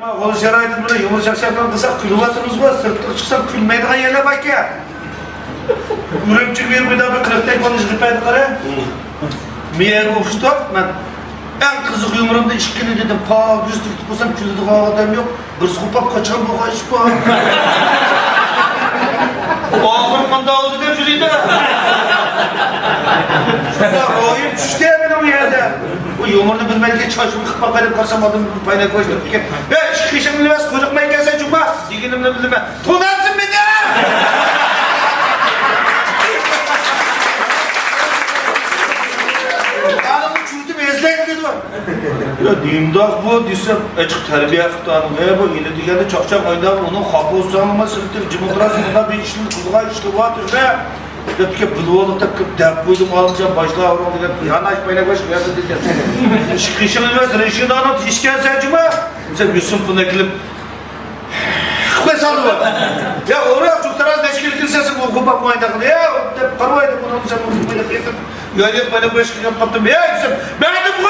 Oğul şaraydım buna yumuşak şartlar kısak külüvatımız var. Sırtlık çıksam külmeydiğen yerine bak ya. Ürümçü bir daha bir kırıktan konuş rüpaydı kara. Miyeri uçtu. Ben en kızık yumurumda işkili dedim. Yüz tutup olsam külüdük adam yok. Gırs kupap kaçan bu iş bu. Oğlum kanda oldu da jüriydi. Oyun düştü ya benim yerde. Bu yumurda bilmediği çalışımı kıpmak edip karsamadım bir payına koştum. Ya çıkışım bilmez, kocukmayın gelsen cuma. Diginimle bilmem. Tunarsın beni! Anamı çürütüp ezlek dedi var. Ya diyimdak bu diysem, açık terbiye kıptı hanım. Bu yine digende çakçak ayda onun kapı uzanma sırtır. Cimokrasında bir işini kuluğa işli vardır ve ya tüke buluğunu takıp dep koydum alınca başla avrum dedi. Yana açmayla baş kıyası dedi. Şıkışın bilmez, reşini anlat işken sen cuma. Sen Yusuf bunu ekilip Kıvesalı var. Ya oraya çok taraz neşkil kilsesi bu kupak mayda kılı. Ya parvaydı bunu sen bunu böyle bekledim. Ya bana bu eşkili yapmadım. Ya Yusuf, benim bu!